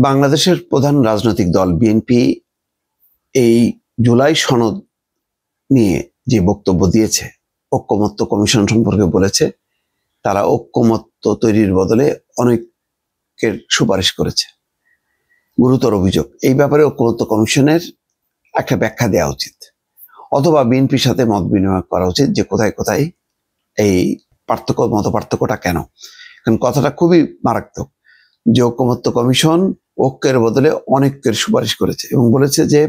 বাংলাদেশের প্রধান রাজনৈতিক দল বিএনপি এই জুলাই সনদ নিয়ে যে বক্তব্য দিয়েছে, ঐকমত্য কমিশন সম্পর্কে বলেছে, তারা ঐকমত্য তৈরির বদলে অনেকের সুপারিশ করেছে। গুরুতর অভিযোগ। এই ব্যাপারে ঐকমত্য কমিশনের একটা ব্যাখ্যা দেওয়া উচিত, অথবা বিএনপির সাথে মত বিনিময় করা উচিত যে কোথায় কোথায় এই মত পার্থক্যটা কেন। কারণ কথাটা খুবই মারাত্মক যে ঐকমত্য কমিশন ঐক্যের বদলে অনেকের সুপারিশ করেছে এবং বলেছে যে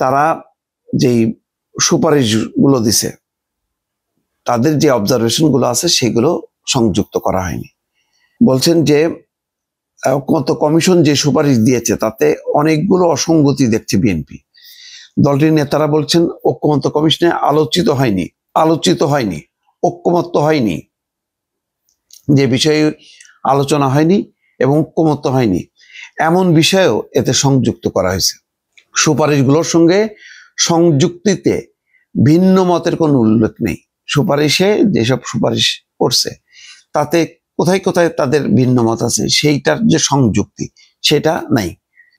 তারা যেই সুপারিশগুলো দিছে তাদের যে অবজারভেশনগুলো আছে সেগুলো সংযুক্ত করা হয়নি। বলছেন যে ঐকমত্য কমিশন যে সুপারিশ দিয়েছে তাতে অনেকগুলো অসঙ্গতি দেখছে বিএনপি। দলটির নেতারা বলছেন ঐকমত্য কমিশনে আলোচিত হয়নি, ঐকমত্য হয়নি, যে বিষয়ে আলোচনা হয়নি এবং ঐকমত্য হয়নি এমন বিষয়েও এতে সংযুক্ত করা হয়েছে। সুপারিশগুলোর সঙ্গে সংযুক্তিতে ভিন্ন মতের কোনো উল্লেখ নেই। সুপারিশে যেসব সুপারিশ করছে তাতে কোথায় কোথায় তাদের ভিন্ন মত আছে, সেইটার যে সংযুক্তি সেটা নাই।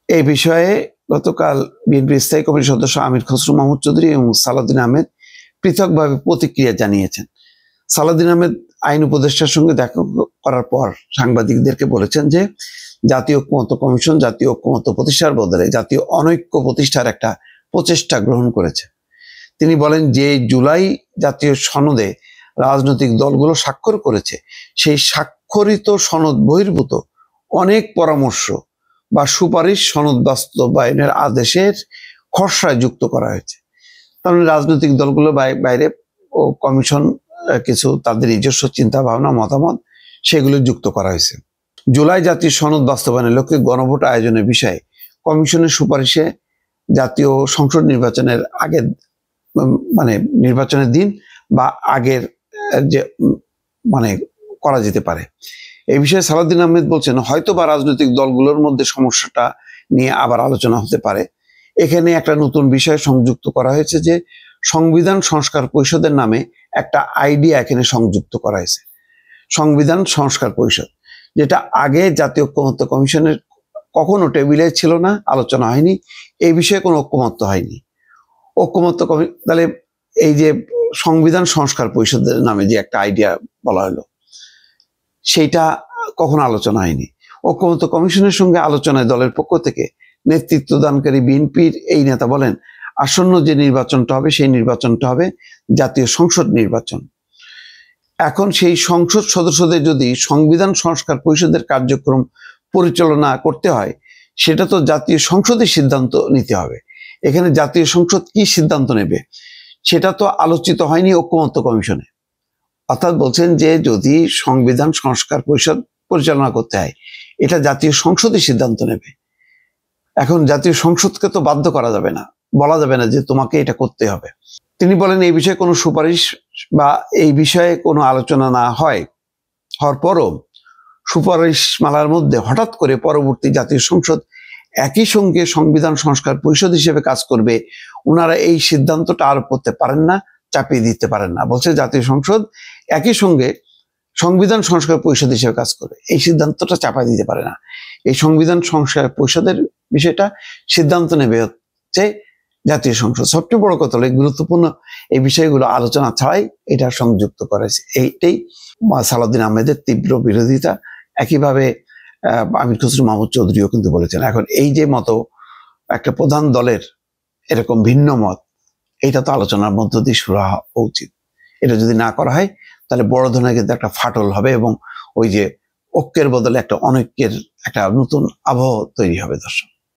এই বিষয়ে গতকাল বিএনপির স্থায়ী কমিটির সদস্য আমির খসরু মাহমুদ চৌধুরী এবং সালাউদ্দিন আহমেদ পৃথকভাবে প্রতিক্রিয়া জানিয়েছেন। সালাউদ্দিন আহমেদ আইন উপদেষ্টার সঙ্গে দেখা করার পর সাংবাদিকদেরকে বলেছেন যে জাতীয় ঐকমত্য কমিশন জাতীয় ঐকমত্য প্রতিষ্ঠার বদলে জাতীয় অনৈক্য প্রতিষ্ঠার একটা প্রচেষ্টা গ্রহণ করেছে। তিনি বলেন যে জুলাই জাতীয় সনদে রাজনৈতিক দলগুলো স্বাক্ষর করেছে, সেই স্বাক্ষরিত সনদ বহির্ভূত অনেক পরামর্শ বা সুপারিশ সনদ বাস্তবায়নের আদেশের খসড়ায় যুক্ত করা হয়েছে। তার মানে রাজনৈতিক দলগুলো বাইরে ও কমিশন কিছু তাদের নিজস্ব চিন্তা ভাবনা মতামত সেগুলো যুক্ত করা হয়েছে। জুলাই জাতীয় সনদ বাস্তবায়নের লক্ষ্যে গণভোট আয়োজনের বিষয়ে কমিশনের সুপারিশে জাতীয় সংসদ নির্বাচনের আগের নির্বাচনের দিন বা আগের যে করা যেতে পারে। এই বিষয়ে সালাউদ্দিন আহমেদ বলছেন হয়তো বা রাজনৈতিক দলগুলোর মধ্যে সমস্যাটা নিয়ে আবার আলোচনা হতে পারে। এখানে একটা নতুন বিষয় সংযুক্ত করা হয়েছে যে সংবিধান সংস্কার পরিষদের নামে একটা আইডিয়া এখানে সংযুক্ত করা হয়েছে। সংবিধান সংস্কার পরিষদ, যেটা আগে জাতীয় ঐকমত্য কমিশনের কখনো টেবিলে ছিল না, আলোচনা হয়নি, এই বিষয়ে কোনো ঐকমত্য হয়নি। তাহলে এই যে সংবিধান সংস্কার পরিষদের নামে যে একটা আইডিয়া বলা হলো সেইটা কখনো আলোচনা হয়নি। ঐকমত্য কমিশনের সঙ্গে আলোচনায় দলের পক্ষ থেকে নেতৃত্ব দানকারী বিএনপির এই নেতা বলেন আসন্ন যে নির্বাচনটা হবে সেই নির্বাচনটা হবে জাতীয় সংসদ নির্বাচন। এখন সেই সংসদ সদস্যদের যদি সংবিধান সংস্কার পরিষদের কার্যক্রম পরিচালনা করতে হয় সেটা তো জাতীয় সংসদের সিদ্ধান্ত নিতে হবে। এখানে জাতীয় সংসদ কি সিদ্ধান্ত নেবে সেটা তো আলোচিত হয়নি ঐকমত্য কমিশনে। অর্থাৎ বলছেন যে যদি সংবিধান সংস্কার পরিষদ পরিচালনা করতে হয় এটা জাতীয় সংসদই সিদ্ধান্ত নেবে। এখন জাতীয় সংসদকে তো বাধ্য করা যাবে না, বলা যাবে না যে তোমাকে এটা করতে হবে। তিনি বলেন এই বিষয়ে কোনো সুপারিশ বা এই বিষয়ে কোনো আলোচনা না হওয়ার পরও সুপারিশ মালার মধ্যে হঠাৎ করে পরবর্তী জাতীয় সংসদ একই সঙ্গে সংবিধান সংস্কার পরিষদ হিসেবে কাজ করবে, ওনারা এই সিদ্ধান্তটা আরোপ করতে পারেন না, চাপিয়ে দিতে পারেন না। বলছে জাতীয় সংসদ একই সঙ্গে সংবিধান সংস্কার পরিষদ হিসেবে কাজ করবে, এই সিদ্ধান্তটা চাপাই দিতে পারে না। এই সংবিধান সংস্কার পরিষদের বিষয়টা সিদ্ধান্ত নেবে হচ্ছে জাতীয় সংসদ। সবচেয়ে বড় কথা হলো গুরুত্বপূর্ণ এই বিষয়গুলো আলোচনা ছাড়াই এটা সংযুক্ত করেছে, এইটাই সালাউদ্দিন আহমেদের তীব্র বিরোধিতা। একইভাবে আমির খসরু মাহমুদ চৌধুরীও কিন্তু বলেছেন এখন এই যে মতো একটা প্রধান দলের এরকম ভিন্ন মত, এটা তো আলোচনার মধ্য দিয়ে শুরু হওয়া উচিত। এটা যদি না করা হয় তাহলে বড় ধরনের কিন্তু একটা ফাটল হবে এবং ওই যে ঐক্যের বদলে একটা অনৈক্যের একটা নতুন আবহ তৈরি হবে। দর্শক।